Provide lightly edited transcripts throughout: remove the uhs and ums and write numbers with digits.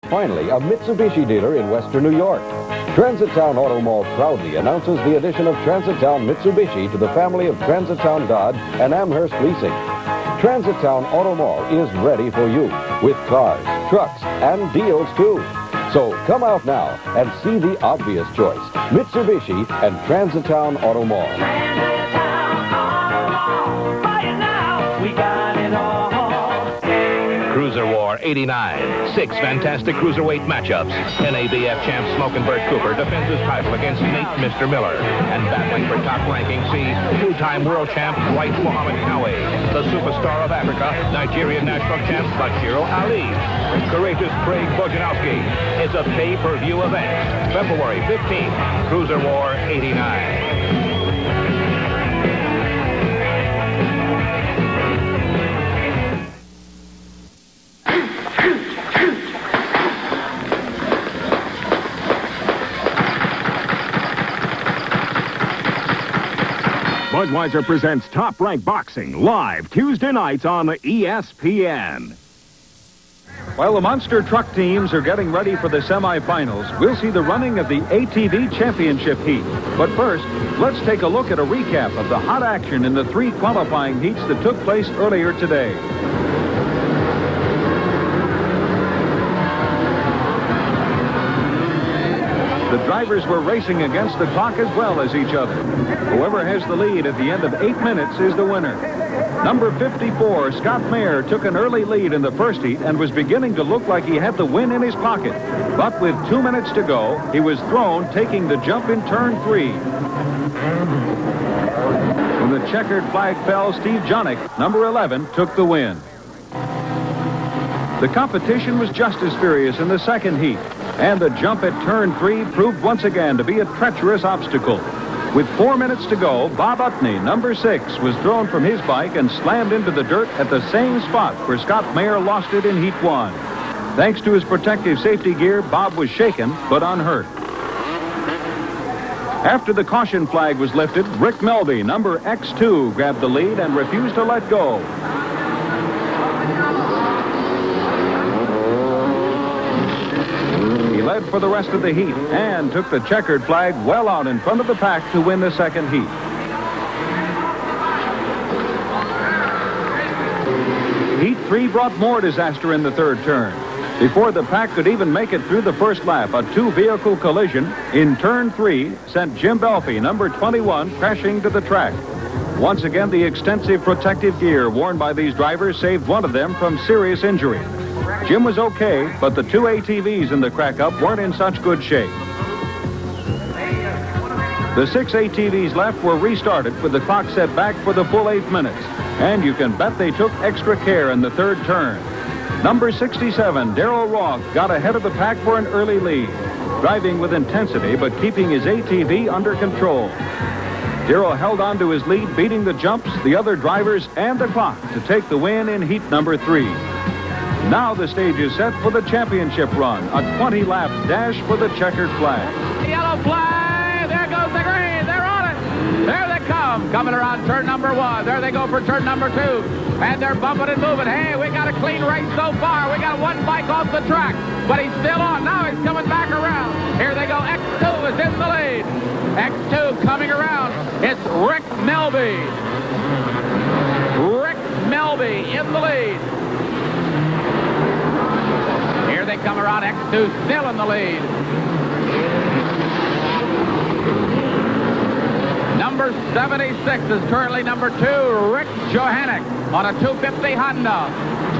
finally a Mitsubishi dealer in Western New York. Transitown Auto Mall proudly announces the addition of Transitown Mitsubishi to the family of Transitown Dodge and Amherst Leasing. Transitown Auto Mall is ready for you with cars, trucks, and deals too. So come out now and see the obvious choice, Mitsubishi and Transitown Auto Mall. Transitown Auto Mall, buy it now, we got it all. Cruiser War 89. 6 fantastic cruiserweight matchups. NABF champ Smokin' Bert Cooper defends his title against Nate Mr. Miller. And battling for top ranking, see two-time world champ White Muhammad Kawi, the superstar of Africa, Nigerian national champ Bashiro Ali, courageous Craig Bojanowski. It's a pay-per-view event. February 15th, Cruiser War 89. Budweiser presents Top Rank Boxing live Tuesday nights on ESPN. While the monster truck teams are getting ready for the semifinals, we'll see the running of the ATV Championship heat. But first, let's take a look at a recap of the hot action in the 3 qualifying heats that took place earlier today. The drivers were racing against the clock as well as each other. Whoever has the lead at the end of 8 minutes is the winner. Number 54, Scott Mayer, took an early lead in the first heat and was beginning to look like he had the win in his pocket. But with 2 minutes to go, he was thrown, taking the jump in turn 3. When the checkered flag fell, Steve Jonick, number 11, took the win. The competition was just as furious in the second heat, and the jump at turn 3 proved once again to be a treacherous obstacle. With 4 minutes to go, Bob Upney, number 6, was thrown from his bike and slammed into the dirt at the same spot where Scott Mayer lost it in Heat 1. Thanks to his protective safety gear, Bob was shaken but unhurt. After the caution flag was lifted, Rick Melby, number X2, grabbed the lead and refused to let go. He led for the rest of the heat and took the checkered flag well out in front of the pack to win the second heat. Heat 3 brought more disaster in the third turn. Before the pack could even make it through the first lap, a 2-vehicle collision in turn 3 sent Jim Belfie, number 21, crashing to the track. Once again, the extensive protective gear worn by these drivers saved one of them from serious injury. Jim was okay, but the 2 ATVs in the crack-up weren't in such good shape. The 6 ATVs left were restarted with the clock set back for the full 8 minutes. And you can bet they took extra care in the third turn. Number 67, Darrell Roth, got ahead of the pack for an early lead, driving with intensity but keeping his ATV under control. Darrell held on to his lead, beating the jumps, the other drivers, and the clock to take the win in heat number 3. Now the stage is set for the championship run, a 20-lap dash for the checkered flag. Yellow flag, there goes the green, they're on it. There they come, coming around turn number 1. There they go for turn number 2. And they're bumping and moving. Hey, we got a clean race so far. We got one bike off the track, but he's still on. Now he's coming back around. Here they go. X2 is in the lead. X2 coming around. It's Rick Melby. Rick Melby in the lead. Here they come around. X2 still in the lead. Number 76 is currently number 2, Rick Johannick, on a 250 Honda.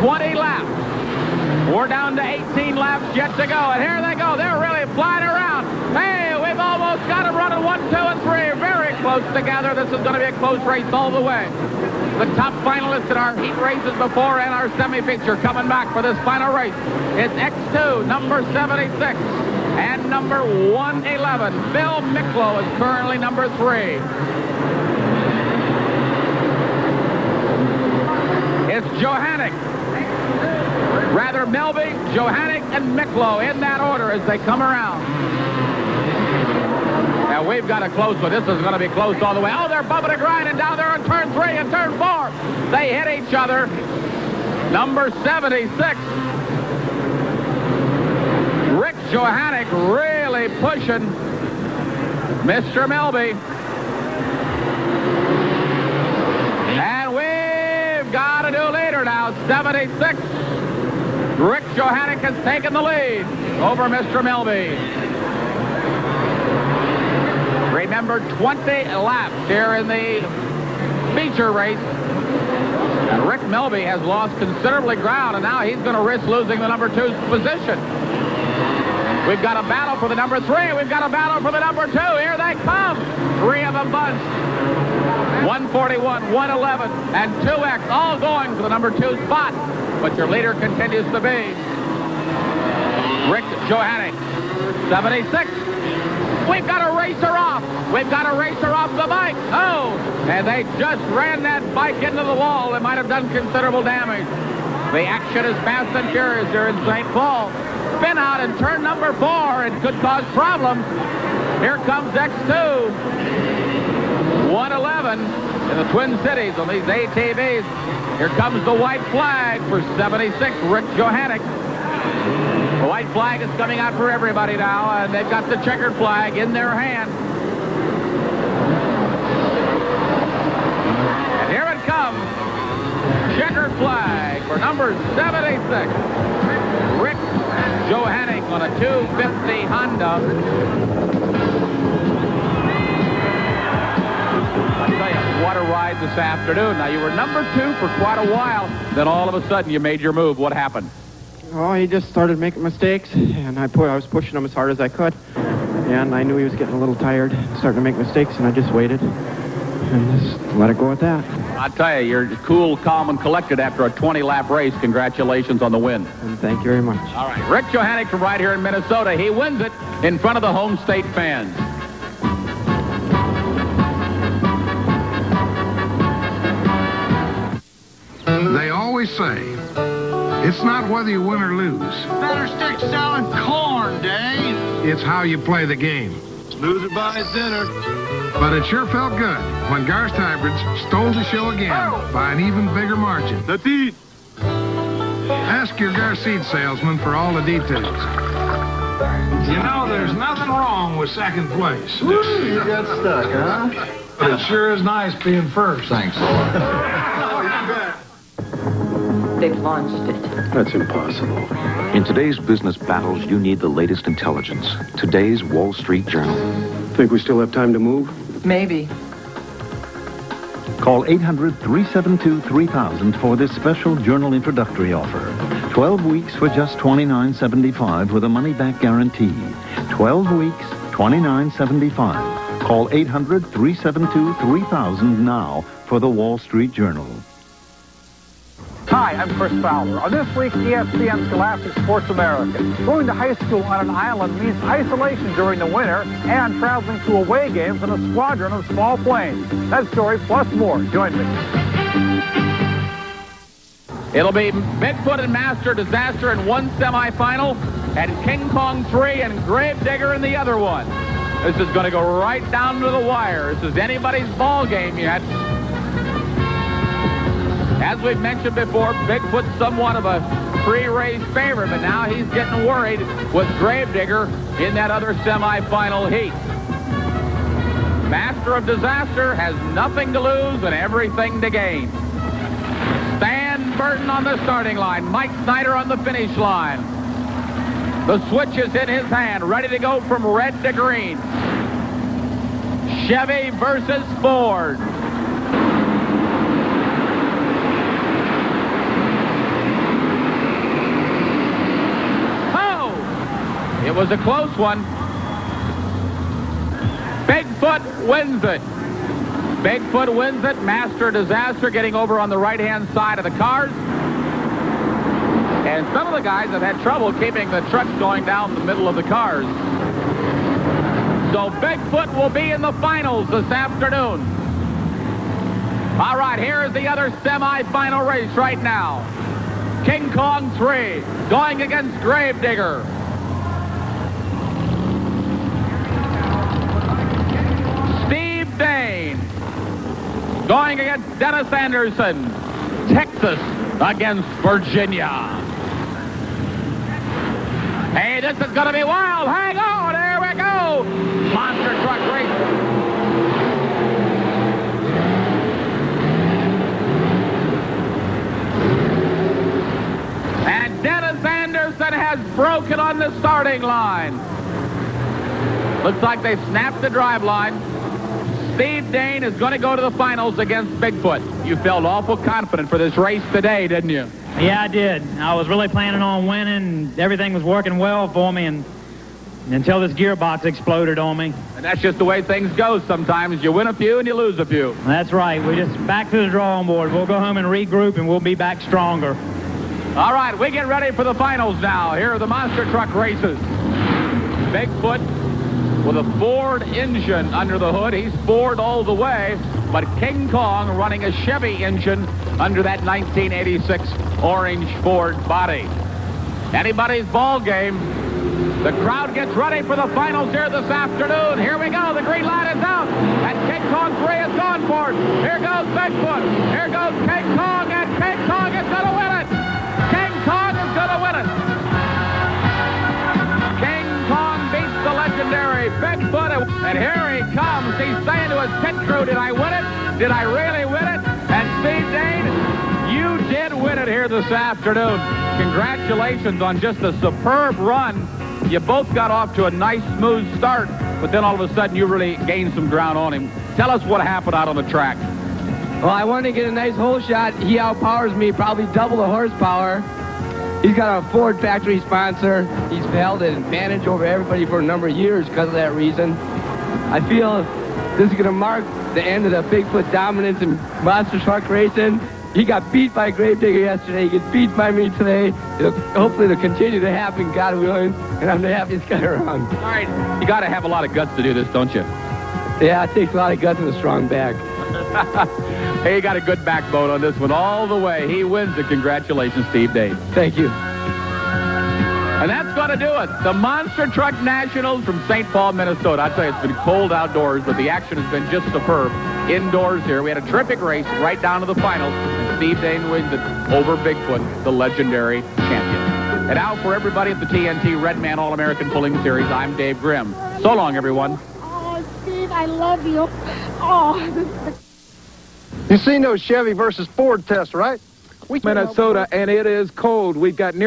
20 laps. We're down to 18 laps yet to go, and here they go. They're really flying around. Hey, we've almost got them running 1, 2, and 3. Very close together. This is going to be a close race all the way. The top finalists in our heat races before and our semi-feature coming back for this final race. It's X2, number 76. And number 111, Bill Miklo, is currently number 3. It's Johannick. Rather, Melby, Johannick, and Miklo in that order as they come around. Now, we've got a close one. This is going to be close all the way. Oh, they're bumping and grinding down there on turn 3 and turn 4. They hit each other. Number 76. Johannick really pushing Mr. Melby. And we've got a new leader now, 76. Rick Johannick has taken the lead over Mr. Melby. Remember, 20 laps here in the feature race. And Rick Melby has lost considerably ground, and now he's going to risk losing the number 2's position. We've got a battle for the number 3. We've got a battle for the number 2. Here they come. 3 of them bunched. 141, 111, and 2X all going for the number 2 spot. But your leader continues to be Rick Johannick, 76. We've got a racer off. We've got a racer off the bike. Oh, and they just ran that bike into the wall. It might have done considerable damage. The action is fast and furious here in St. Paul. Spin out in turn number 4. It could cause problems. Here comes X2. 111 in the Twin Cities on these ATVs. Here comes the white flag for 76, Rick Johannick. The white flag is coming out for everybody now, and they've got the checkered flag in their hand. And here it comes. Checkered flag for number 76, Rick Johannick on a 250 Honda. I'll tell you, what a ride this afternoon. Now, you were number 2 for quite a while. Then all of a sudden, you made your move. What happened? Oh, he just started making mistakes, and I was pushing him as hard as I could. And I knew he was getting a little tired, starting to make mistakes, and I just waited and just let it go at that. I'll tell you, you're cool, calm, and collected after a 20-lap race. Congratulations on the win. And thank you very much. All right, Rick Johannick from right here in Minnesota. He wins it in front of the home state fans. They always say, it's not whether you win or lose. Better stick selling corn, Dave. It's how you play the game. Loser buys dinner. But it sure felt good when Garst Hybrids stole the show again by an even bigger margin. That's it. Ask your Garst seed salesman for all the details. You know, there's nothing wrong with second place. You got stuck, huh? But it sure is nice being first. Thanks. They've launched it. That's impossible. In today's business battles, you need the latest intelligence. Today's Wall Street Journal. Think we still have time to move? Maybe. Call 800-372-3000 for this special Journal introductory offer. 12 weeks for just $29.75 with a money-back guarantee. 12 weeks, $29.75. Call 800-372-3000 now for the Wall Street Journal. Hi, I'm Chris Fowler. On this week's ESPN Scholastic Sports America, going to high school on an island means isolation during the winter and traveling to away games in a squadron of small planes. That story plus more. Join me. It'll be Bigfoot and Master Disaster in one semifinal, and King Kong 3 and Gravedigger in the other one. This is going to go right down to the wire. This is anybody's ball game yet. As we've mentioned before, Bigfoot's somewhat of a pre-race favorite, but now he's getting worried with Gravedigger in that other semifinal heat. Master of Disaster has nothing to lose and everything to gain. Stan Burton on the starting line, Mike Snyder on the finish line. The switch is in his hand, ready to go from red to green. Chevy versus Ford. It was a close one. Bigfoot wins it. Bigfoot wins it. Master Disaster getting over on the right-hand side of the cars. And some of the guys have had trouble keeping the trucks going down the middle of the cars. So Bigfoot will be in the finals this afternoon. All right, here's the other semifinal race right now. King Kong 3 going against Gravedigger. Dane going against Dennis Anderson. Texas against Virginia. Hey, this is going to be wild. Hang on. There we go. Monster truck race. And Dennis Anderson has broken on the starting line. Looks like they snapped the drive line. Steve Dane is going to go to the finals against Bigfoot. You felt awful confident for this race today, didn't you? Yeah, I did. I was really planning on winning. Everything was working well for me, and until this gearbox exploded on me. And that's just the way things go sometimes. You win a few and you lose a few. That's right. We're just back to the drawing board. We'll go home and regroup, and we'll be back stronger. All right, we get ready for the finals now. Here are the monster truck races. Bigfoot with a Ford engine under the hood. He's Ford all the way, but King Kong running a Chevy engine under that 1986 orange Ford body. Anybody's ball game. The crowd gets ready for the finals here this afternoon. Here we go. The green light is out, and King Kong 3 has gone for it. Here goes Bigfoot. Here goes King Kong, and King Kong is going to win it. King Kong is going to win it. King Kong beats the legendary Bigfoot, and here he comes. He's saying to his pit crew, did I win it? Did I really win it? And Steve Dane, you did win it here this afternoon. Congratulations on just a superb run. You both got off to a nice, smooth start, but then all of a sudden you really gained some ground on him. Tell us what happened out on the track. Well, I wanted to get a nice hole shot. He outpowers me, probably double the horsepower. He's got a Ford factory sponsor. He's held an advantage over everybody for a number of years because of that reason. I feel this is going to mark the end of the Bigfoot dominance in monster truck racing. He got beat by Gravedigger yesterday. He gets beat by me today. Hopefully it'll continue to happen, God willing, and I'm the happiest guy around. All right, you got to have a lot of guts to do this, don't you? Yeah, it takes a lot of guts and a strong back. Hey, you got a good backbone on this one all the way. He wins it. Congratulations, Steve Dane. Thank you. And that's going to do it. The Monster Truck Nationals from St. Paul, Minnesota. I tell you, it's been cold outdoors, but the action has been just superb indoors here. We had a terrific race right down to the finals. And Steve Dane wins it over Bigfoot, the legendary champion. And now for everybody at the TNT Redman All-American Pulling Series, I'm Dave Grimm. So long, everyone. Oh, Steve, I love you. Oh, You've seen those Chevy versus Ford tests, right? Minnesota, and it is cold. We've got near